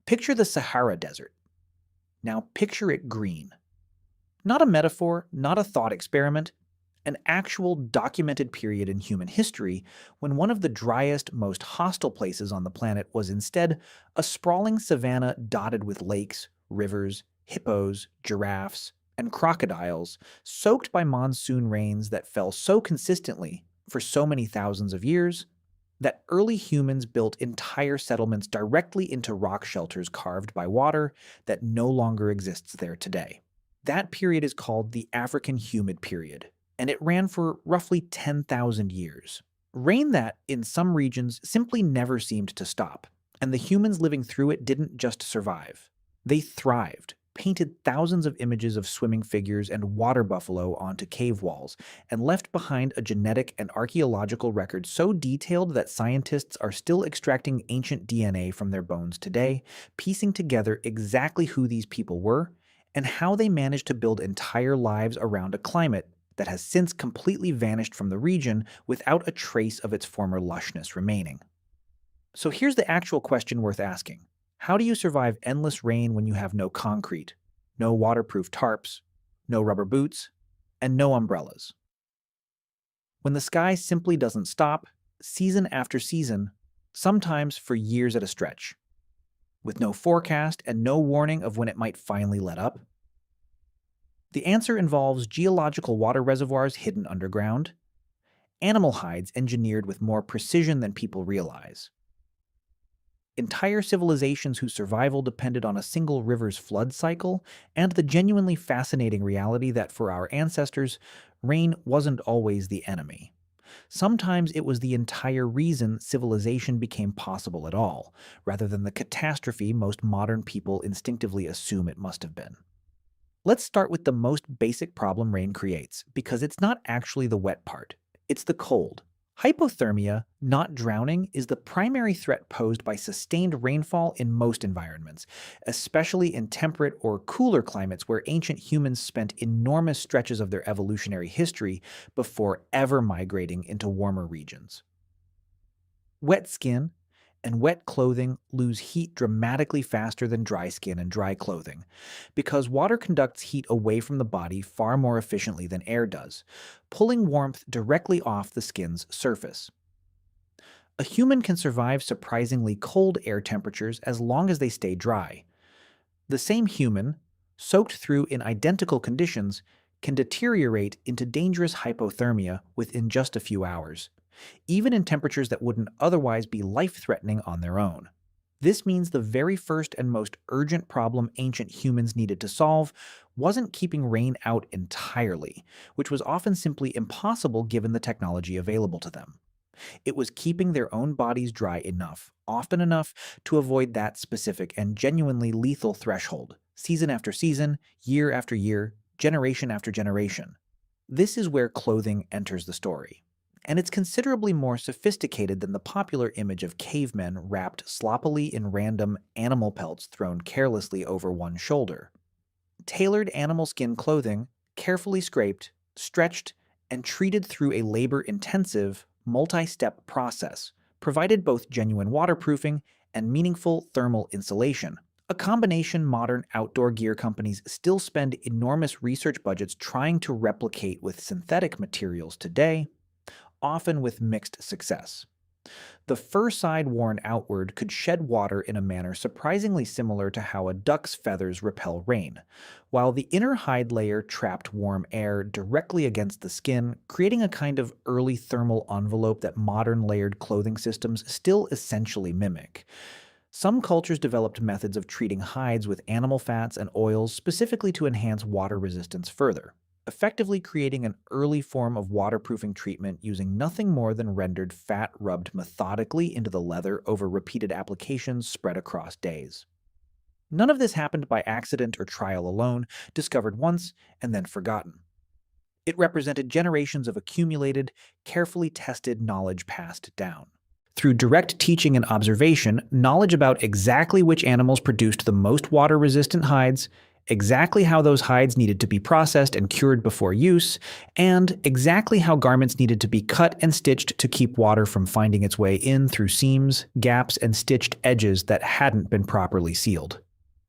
Picture the Sahara Desert. Now picture it green. Not a metaphor, not a thought experiment, an actual documented period in human history when one of the driest, most hostile places on the planet was instead a sprawling savanna dotted with lakes, rivers, hippos, giraffes, and crocodiles, soaked by monsoon rains that fell so consistently for so many thousands of years that early humans built entire settlements directly into rock shelters carved by water that no longer exists there today. That period is called the African Humid Period, and it ran for roughly 10,000 years. Rain that, in some regions, simply never seemed to stop, and the humans living through it didn't just survive. They thrived, painted thousands of images of swimming figures and water buffalo onto cave walls, and left behind a genetic and archaeological record so detailed that scientists are still extracting ancient DNA from their bones today, piecing together exactly who these people were and how they managed to build entire lives around a climate that has since completely vanished from the region without a trace of its former lushness remaining. So here's the actual question worth asking. How do you survive endless rain when you have no concrete, no waterproof tarps, no rubber boots, and no umbrellas? When the sky simply doesn't stop, season after season, sometimes for years at a stretch, with no forecast and no warning of when it might finally let up? The answer involves geological water reservoirs hidden underground, animal hides engineered with more precision than people realize, entire civilizations whose survival depended on a single river's flood cycle, and the genuinely fascinating reality that for our ancestors, rain wasn't always the enemy. Sometimes it was the entire reason civilization became possible at all, rather than the catastrophe most modern people instinctively assume it must have been. Let's start with the most basic problem rain creates, because it's not actually the wet part, it's the cold. Hypothermia, not drowning, is the primary threat posed by sustained rainfall in most environments, especially in temperate or cooler climates where ancient humans spent enormous stretches of their evolutionary history before ever migrating into warmer regions. Wet skin and wet clothing lose heat dramatically faster than dry skin and dry clothing, because water conducts heat away from the body far more efficiently than air does, pulling warmth directly off the skin's surface. A human can survive surprisingly cold air temperatures as long as they stay dry. The same human, soaked through in identical conditions, can deteriorate into dangerous hypothermia within just a few hours, even in temperatures that wouldn't otherwise be life-threatening on their own. This means the very first and most urgent problem ancient humans needed to solve wasn't keeping rain out entirely, which was often simply impossible given the technology available to them. It was keeping their own bodies dry enough, often enough, to avoid that specific and genuinely lethal threshold, season after season, year after year, generation after generation. This is where clothing enters the story. And it's considerably more sophisticated than the popular image of cavemen wrapped sloppily in random animal pelts thrown carelessly over one shoulder. Tailored animal skin clothing, carefully scraped, stretched, and treated through a labor-intensive, multi-step process, provided both genuine waterproofing and meaningful thermal insulation, a combination modern outdoor gear companies still spend enormous research budgets trying to replicate with synthetic materials today, often with mixed success. The fur side worn outward could shed water in a manner surprisingly similar to how a duck's feathers repel rain, while the inner hide layer trapped warm air directly against the skin, creating a kind of early thermal envelope that modern layered clothing systems still essentially mimic. Some cultures developed methods of treating hides with animal fats and oils specifically to enhance water resistance further, effectively creating an early form of waterproofing treatment using nothing more than rendered fat rubbed methodically into the leather over repeated applications spread across days. None of this happened by accident or trial alone, discovered once and then forgotten. It represented generations of accumulated, carefully tested knowledge passed down. Through direct teaching and observation, knowledge about exactly which animals produced the most water-resistant hides exactly how those hides needed to be processed and cured before use, and exactly how garments needed to be cut and stitched to keep water from finding its way in through seams, gaps, and stitched edges that hadn't been properly sealed.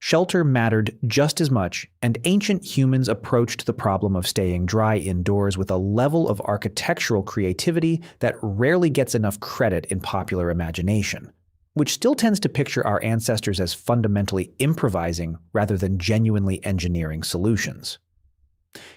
Shelter mattered just as much, and ancient humans approached the problem of staying dry indoors with a level of architectural creativity that rarely gets enough credit in popular imagination, which still tends to picture our ancestors as fundamentally improvising rather than genuinely engineering solutions.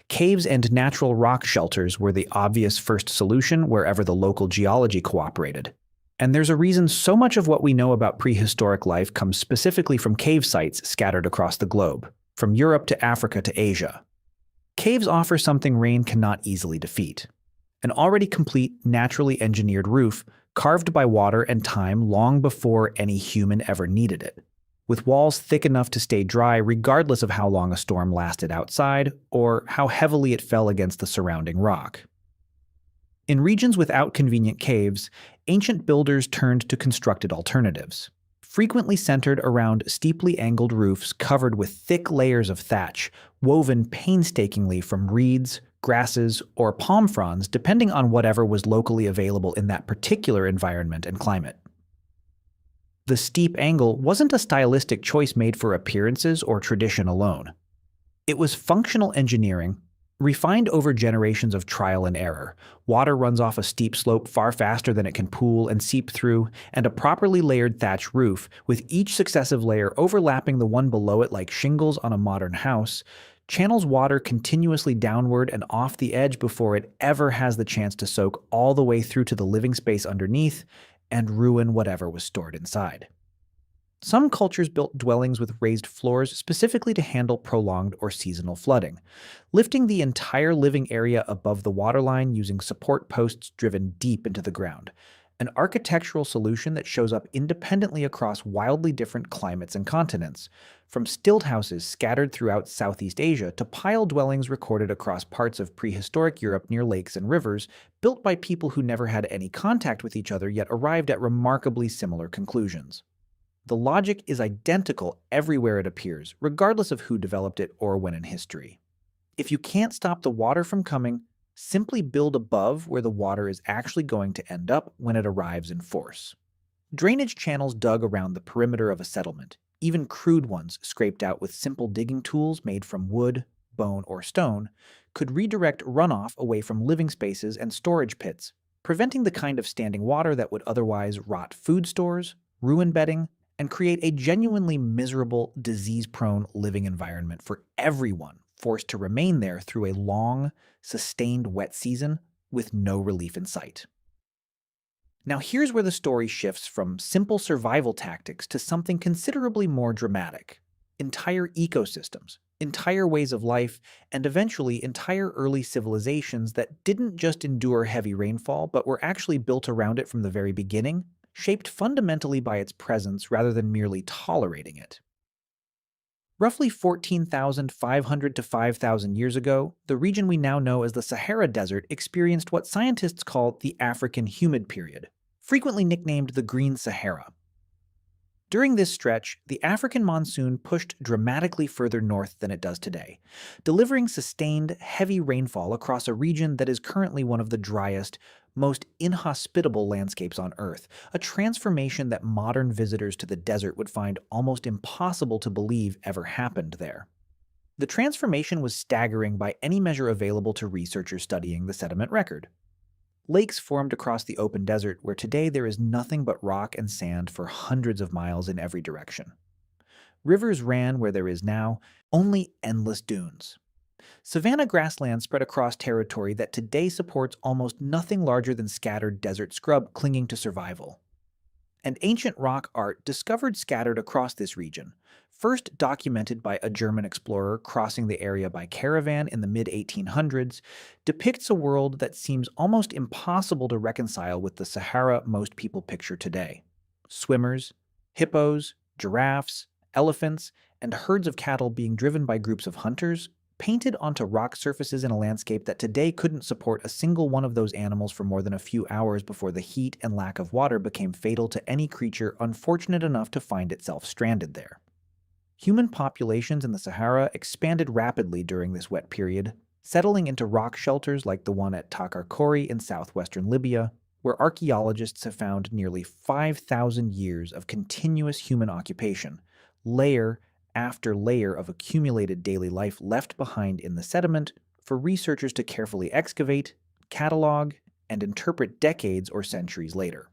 Caves and natural rock shelters were the obvious first solution wherever the local geology cooperated. And there's a reason so much of what we know about prehistoric life comes specifically from cave sites scattered across the globe, from Europe to Africa to Asia. Caves offer something rain cannot easily defeat: an already complete, naturally engineered roof carved by water and time long before any human ever needed it, with walls thick enough to stay dry regardless of how long a storm lasted outside or how heavily it fell against the surrounding rock. In regions without convenient caves, ancient builders turned to constructed alternatives, frequently centered around steeply angled roofs covered with thick layers of thatch, woven painstakingly from reeds, grasses, or palm fronds, depending on whatever was locally available in that particular environment and climate. The steep angle wasn't a stylistic choice made for appearances or tradition alone. It was functional engineering, refined over generations of trial and error. Water runs off a steep slope far faster than it can pool and seep through, and a properly layered thatch roof, with each successive layer overlapping the one below it like shingles on a modern house, channels water continuously downward and off the edge before it ever has the chance to soak all the way through to the living space underneath and ruin whatever was stored inside. Some cultures built dwellings with raised floors specifically to handle prolonged or seasonal flooding, lifting the entire living area above the waterline using support posts driven deep into the ground, an architectural solution that shows up independently across wildly different climates and continents, from stilt houses scattered throughout Southeast Asia to pile dwellings recorded across parts of prehistoric Europe near lakes and rivers, built by people who never had any contact with each other yet arrived at remarkably similar conclusions. The logic is identical everywhere it appears, regardless of who developed it or when in history. If you can't stop the water from coming, simply build above where the water is actually going to end up when it arrives in force. Drainage channels dug around the perimeter of a settlement, even crude ones scraped out with simple digging tools made from wood, bone, or stone, could redirect runoff away from living spaces and storage pits, preventing the kind of standing water that would otherwise rot food stores, ruin bedding, and create a genuinely miserable, disease-prone living environment for everyone forced to remain there through a long, sustained wet season with no relief in sight. Now here's where the story shifts from simple survival tactics to something considerably more dramatic: entire ecosystems, entire ways of life, and eventually entire early civilizations that didn't just endure heavy rainfall but were actually built around it from the very beginning, shaped fundamentally by its presence rather than merely tolerating it. Roughly 14,500 to 5,000 years ago, the region we now know as the Sahara Desert experienced what scientists call the African humid period, frequently nicknamed the Green Sahara. During this stretch, the African monsoon pushed dramatically further north than it does today, delivering sustained, heavy rainfall across a region that is currently one of the driest, most inhospitable landscapes on Earth, a transformation that modern visitors to the desert would find almost impossible to believe ever happened there. The transformation was staggering by any measure available to researchers studying the sediment record. Lakes formed across the open desert where today there is nothing but rock and sand for hundreds of miles in every direction. Rivers ran where there is now only endless dunes. Savannah grassland spread across territory that today supports almost nothing larger than scattered desert scrub clinging to survival. And ancient rock art discovered scattered across this region, first documented by a German explorer crossing the area by caravan in the mid-1800s, depicts a world that seems almost impossible to reconcile with the Sahara most people picture today. Swimmers, hippos, giraffes, elephants, and herds of cattle being driven by groups of hunters, painted onto rock surfaces in a landscape that today couldn't support a single one of those animals for more than a few hours before the heat and lack of water became fatal to any creature unfortunate enough to find itself stranded there. Human populations in the Sahara expanded rapidly during this wet period, settling into rock shelters like the one at Takarkori in southwestern Libya, where archaeologists have found nearly 5,000 years of continuous human occupation, layer after layer of accumulated daily life left behind in the sediment for researchers to carefully excavate, catalog, and interpret decades or centuries later.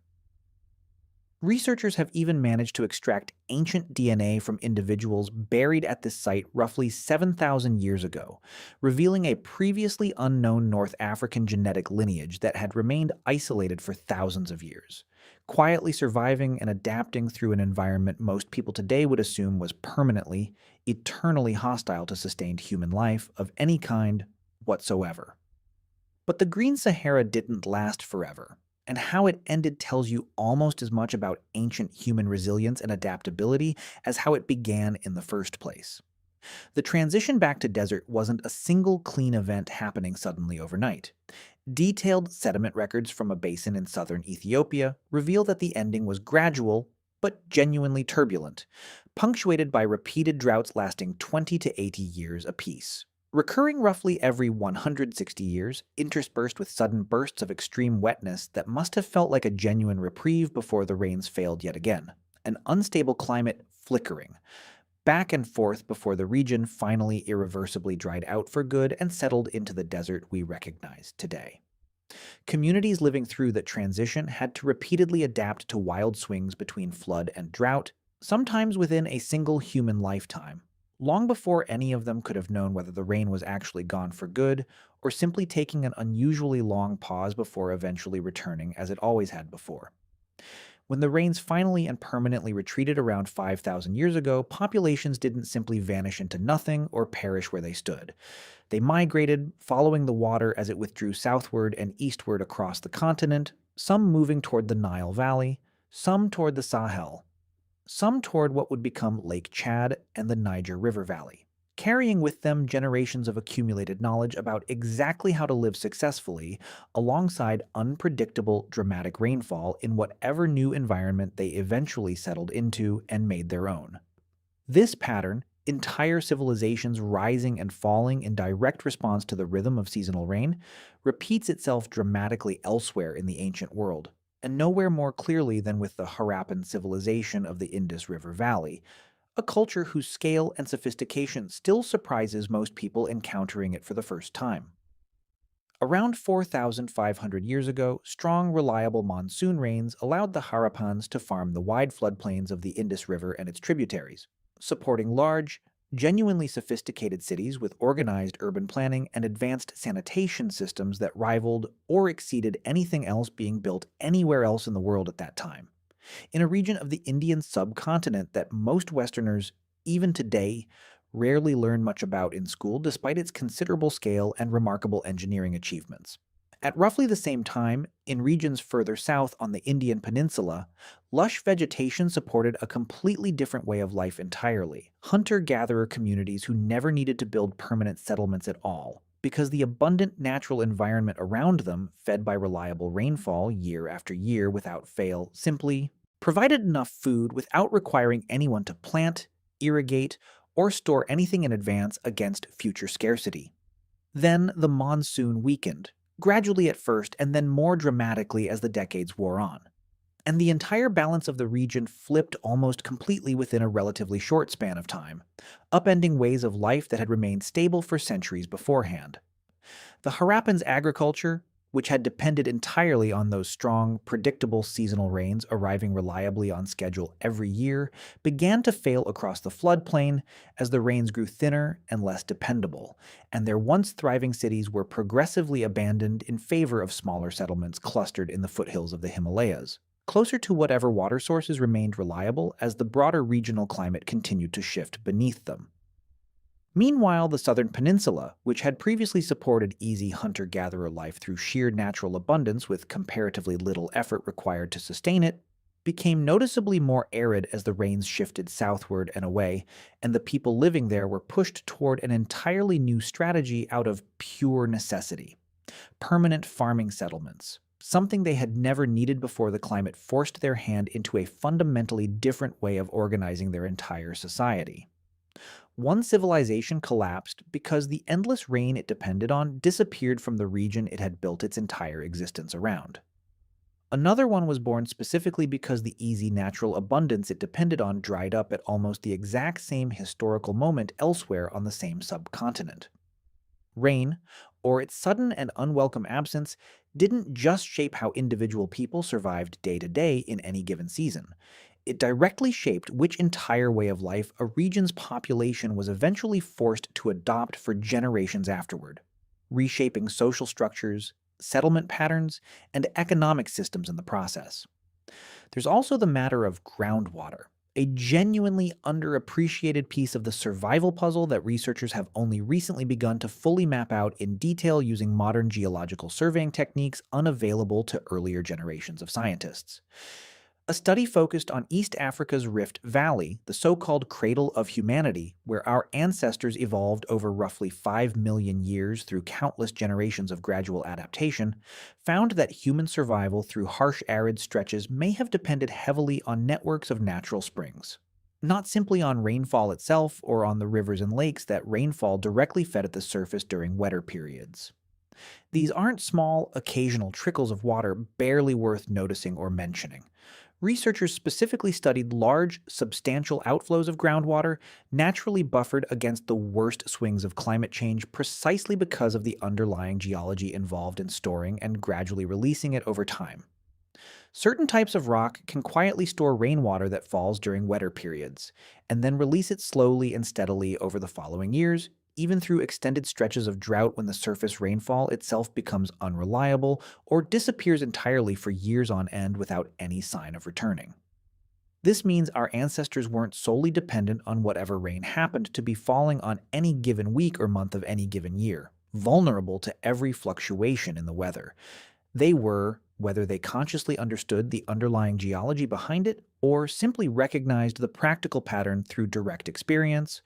Researchers have even managed to extract ancient DNA from individuals buried at this site roughly 7,000 years ago, revealing a previously unknown North African genetic lineage that had remained isolated for thousands of years, quietly surviving and adapting through an environment most people today would assume was permanently, eternally hostile to sustained human life of any kind whatsoever. But the Green Sahara didn't last forever, and how it ended tells you almost as much about ancient human resilience and adaptability as how it began in the first place. The transition back to desert wasn't a single clean event happening suddenly overnight. Detailed sediment records from a basin in southern Ethiopia reveal that the ending was gradual, but genuinely turbulent, punctuated by repeated droughts lasting 20 to 80 years apiece. Recurring roughly every 160 years, interspersed with sudden bursts of extreme wetness that must have felt like a genuine reprieve before the rains failed yet again. An unstable climate flickering, back and forth before the region finally irreversibly dried out for good and settled into the desert we recognize today. Communities living through that transition had to repeatedly adapt to wild swings between flood and drought, sometimes within a single human lifetime, long before any of them could have known whether the rain was actually gone for good or simply taking an unusually long pause before eventually returning as it always had before. When the rains finally and permanently retreated around 5,000 years ago, populations didn't simply vanish into nothing or perish where they stood. They migrated, following the water as it withdrew southward and eastward across the continent, some moving toward the Nile Valley, some toward the Sahel, some toward what would become Lake Chad and the Niger River Valley, carrying with them generations of accumulated knowledge about exactly how to live successfully alongside unpredictable, dramatic rainfall in whatever new environment they eventually settled into and made their own. This pattern, entire civilizations rising and falling in direct response to the rhythm of seasonal rain, repeats itself dramatically elsewhere in the ancient world, and nowhere more clearly than with the Harappan civilization of the Indus River Valley, a culture whose scale and sophistication still surprises most people encountering it for the first time. Around 4,500 years ago, strong, reliable monsoon rains allowed the Harappans to farm the wide floodplains of the Indus River and its tributaries, supporting large, genuinely sophisticated cities with organized urban planning and advanced sanitation systems that rivaled or exceeded anything else being built anywhere else in the world at that time. In a region of the Indian subcontinent that most Westerners, even today, rarely learn much about in school despite its considerable scale and remarkable engineering achievements. At roughly the same time, in regions further south on the Indian peninsula, lush vegetation supported a completely different way of life entirely. Hunter-gatherer communities who never needed to build permanent settlements at all, because the abundant natural environment around them, fed by reliable rainfall year after year without fail, simply provided enough food without requiring anyone to plant, irrigate, or store anything in advance against future scarcity. Then the monsoon weakened, gradually at first and then more dramatically as the decades wore on. And the entire balance of the region flipped almost completely within a relatively short span of time, upending ways of life that had remained stable for centuries beforehand. The Harappans' agriculture, which had depended entirely on those strong, predictable seasonal rains arriving reliably on schedule every year, began to fail across the floodplain as the rains grew thinner and less dependable, and their once thriving cities were progressively abandoned in favor of smaller settlements clustered in the foothills of the Himalayas, closer to whatever water sources remained reliable as the broader regional climate continued to shift beneath them. Meanwhile, the southern peninsula, which had previously supported easy hunter-gatherer life through sheer natural abundance with comparatively little effort required to sustain it, became noticeably more arid as the rains shifted southward and away, and the people living there were pushed toward an entirely new strategy out of pure necessity: permanent farming settlements, something they had never needed before the climate forced their hand into a fundamentally different way of organizing their entire society. One civilization collapsed because the endless rain it depended on disappeared from the region it had built its entire existence around. Another one was born specifically because the easy natural abundance it depended on dried up at almost the exact same historical moment elsewhere on the same subcontinent. Rain, or its sudden and unwelcome absence, didn't just shape how individual people survived day to day in any given season. It directly shaped which entire way of life a region's population was eventually forced to adopt for generations afterward, reshaping social structures, settlement patterns, and economic systems in the process. There's also the matter of groundwater, a genuinely underappreciated piece of the survival puzzle that researchers have only recently begun to fully map out in detail using modern geological surveying techniques unavailable to earlier generations of scientists. A study focused on East Africa's Rift Valley, the so-called cradle of humanity, where our ancestors evolved over roughly 5 million years through countless generations of gradual adaptation, found that human survival through harsh arid stretches may have depended heavily on networks of natural springs. Not simply on rainfall itself or on the rivers and lakes that rainfall directly fed at the surface during wetter periods. These aren't small, occasional trickles of water barely worth noticing or mentioning. Researchers specifically studied large, substantial outflows of groundwater naturally buffered against the worst swings of climate change precisely because of the underlying geology involved in storing and gradually releasing it over time. Certain types of rock can quietly store rainwater that falls during wetter periods, and then release it slowly and steadily over the following years, even through extended stretches of drought when the surface rainfall itself becomes unreliable or disappears entirely for years on end without any sign of returning. This means our ancestors weren't solely dependent on whatever rain happened to be falling on any given week or month of any given year, vulnerable to every fluctuation in the weather. They were, whether they consciously understood the underlying geology behind it or simply recognized the practical pattern through direct experience,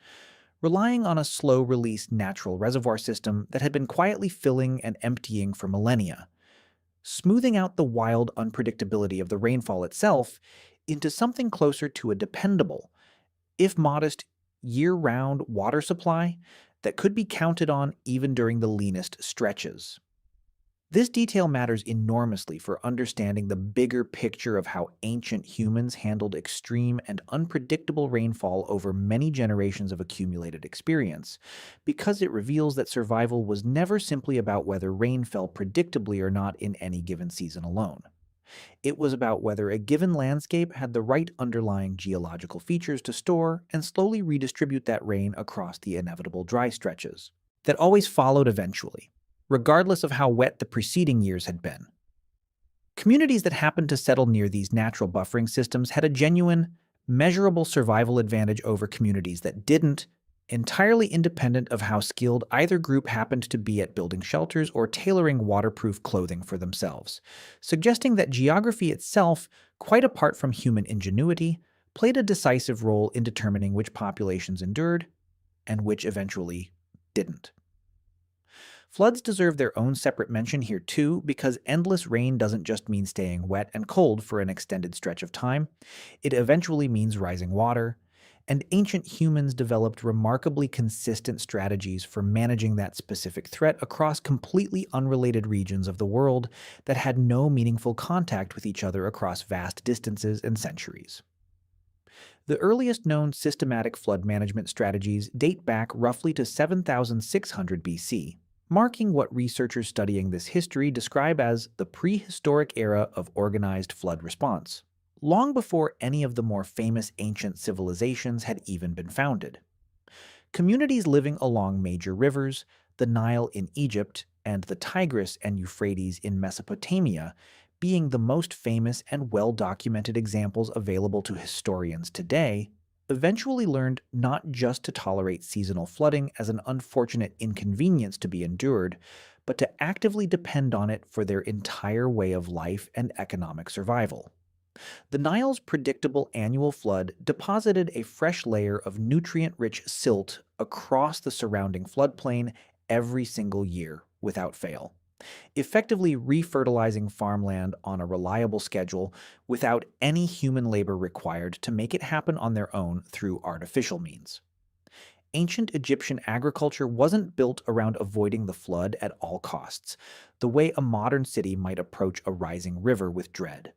relying on a slow-release natural reservoir system that had been quietly filling and emptying for millennia, smoothing out the wild unpredictability of the rainfall itself into something closer to a dependable, if modest, year-round water supply that could be counted on even during the leanest stretches. This detail matters enormously for understanding the bigger picture of how ancient humans handled extreme and unpredictable rainfall over many generations of accumulated experience, because it reveals that survival was never simply about whether rain fell predictably or not in any given season alone. It was about whether a given landscape had the right underlying geological features to store and slowly redistribute that rain across the inevitable dry stretches that always followed eventually, regardless of how wet the preceding years had been. Communities that happened to settle near these natural buffering systems had a genuine, measurable survival advantage over communities that didn't, entirely independent of how skilled either group happened to be at building shelters or tailoring waterproof clothing for themselves, suggesting that geography itself, quite apart from human ingenuity, played a decisive role in determining which populations endured and which eventually didn't. Floods deserve their own separate mention here too, because endless rain doesn't just mean staying wet and cold for an extended stretch of time. It eventually means rising water, and ancient humans developed remarkably consistent strategies for managing that specific threat across completely unrelated regions of the world that had no meaningful contact with each other across vast distances and centuries. The earliest known systematic flood management strategies date back roughly to 7600 BC, marking what researchers studying this history describe as the prehistoric era of organized flood response, long before any of the more famous ancient civilizations had even been founded. Communities living along major rivers, the Nile in Egypt and the Tigris and Euphrates in Mesopotamia, being the most famous and well-documented examples available to historians today, eventually learned not just to tolerate seasonal flooding as an unfortunate inconvenience to be endured, but to actively depend on it for their entire way of life and economic survival. The Nile's predictable annual flood deposited a fresh layer of nutrient-rich silt across the surrounding floodplain every single year, without fail, effectively refertilizing farmland on a reliable schedule without any human labor required to make it happen on their own through artificial means. Ancient Egyptian agriculture wasn't built around avoiding the flood at all costs, the way a modern city might approach a rising river with dread.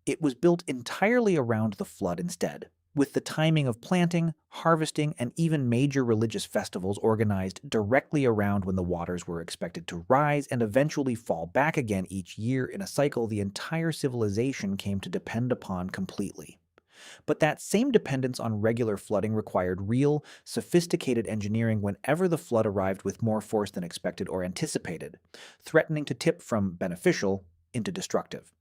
It was built entirely around the flood instead, with the timing of planting, harvesting, and even major religious festivals organized directly around when the waters were expected to rise and eventually fall back again each year in a cycle the entire civilization came to depend upon completely. But that same dependence on regular flooding required real, sophisticated engineering whenever the flood arrived with more force than expected or anticipated, threatening to tip from beneficial into destructive.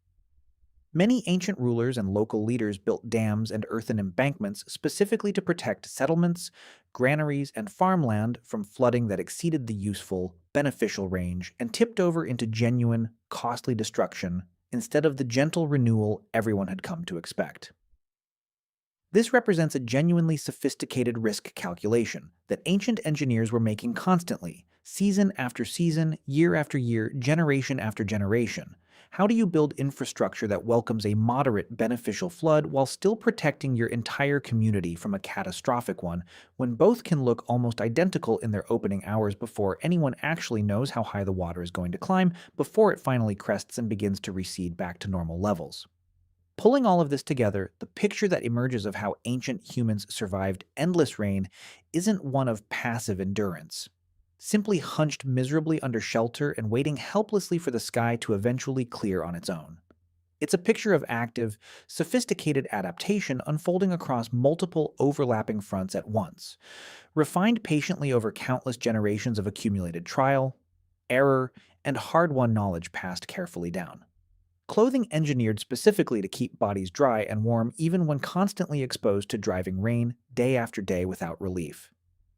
Many ancient rulers and local leaders built dams and earthen embankments specifically to protect settlements, granaries, and farmland from flooding that exceeded the useful, beneficial range and tipped over into genuine, costly destruction instead of the gentle renewal everyone had come to expect. This represents a genuinely sophisticated risk calculation that ancient engineers were making constantly, season after season, year after year, generation after generation. How do you build infrastructure that welcomes a moderate, beneficial flood while still protecting your entire community from a catastrophic one, when both can look almost identical in their opening hours before anyone actually knows how high the water is going to climb before it finally crests and begins to recede back to normal levels? Pulling all of this together, the picture that emerges of how ancient humans survived endless rain isn't one of passive endurance, simply hunched miserably under shelter and waiting helplessly for the sky to eventually clear on its own. It's a picture of active, sophisticated adaptation unfolding across multiple overlapping fronts at once, refined patiently over countless generations of accumulated trial, error, and hard-won knowledge passed carefully down. Clothing engineered specifically to keep bodies dry and warm even when constantly exposed to driving rain day after day without relief.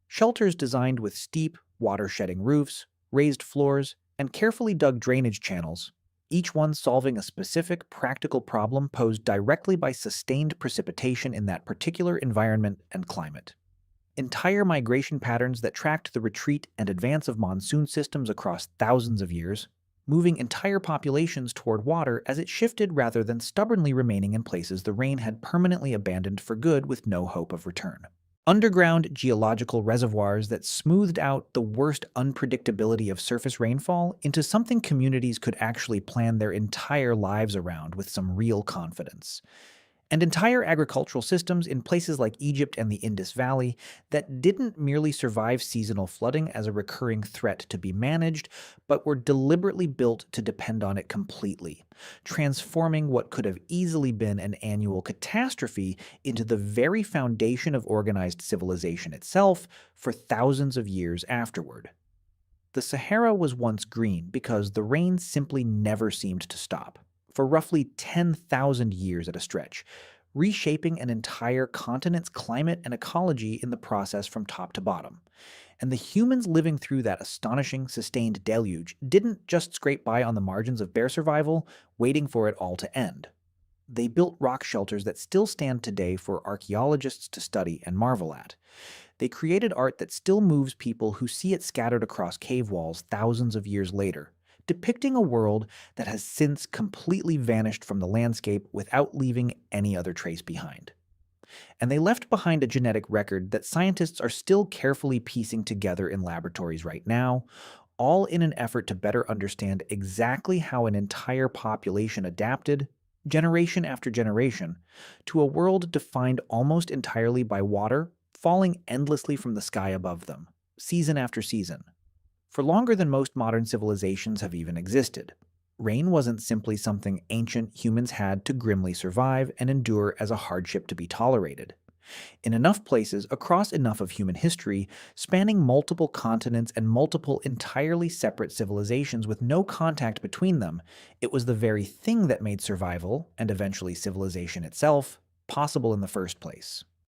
Shelters designed with steep, water-shedding roofs, raised floors, and carefully dug drainage channels, each one solving a specific practical problem posed directly by sustained precipitation in that particular environment and climate. Entire migration patterns that tracked the retreat and advance of monsoon systems across thousands of years, moving entire populations toward water as it shifted rather than stubbornly remaining in places the rain had permanently abandoned for good with no hope of return. Underground geological reservoirs that smoothed out the worst unpredictability of surface rainfall into something communities could actually plan their entire lives around with some real confidence. And entire agricultural systems in places like Egypt and the Indus Valley that didn't merely survive seasonal flooding as a recurring threat to be managed, but were deliberately built to depend on it completely, transforming what could have easily been an annual catastrophe into the very foundation of organized civilization itself for thousands of years afterward. The Sahara was once green because the rain simply never seemed to stop, for roughly 10,000 years at a stretch, reshaping an entire continent's climate and ecology in the process from top to bottom. And the humans living through that astonishing, sustained deluge didn't just scrape by on the margins of bare survival, waiting for it all to end. They built rock shelters that still stand today for archaeologists to study and marvel at. They created art that still moves people who see it scattered across cave walls thousands of years later, depicting a world that has since completely vanished from the landscape without leaving any other trace behind. And they left behind a genetic record that scientists are still carefully piecing together in laboratories right now, all in an effort to better understand exactly how an entire population adapted, generation after generation, to a world defined almost entirely by water falling endlessly from the sky above them, season after season, for longer than most modern civilizations have even existed. Rain wasn't simply something ancient humans had to grimly survive and endure as a hardship to be tolerated. In enough places, across enough of human history, spanning multiple continents and multiple entirely separate civilizations with no contact between them, it was the very thing that made survival, and eventually civilization itself, possible in the first place.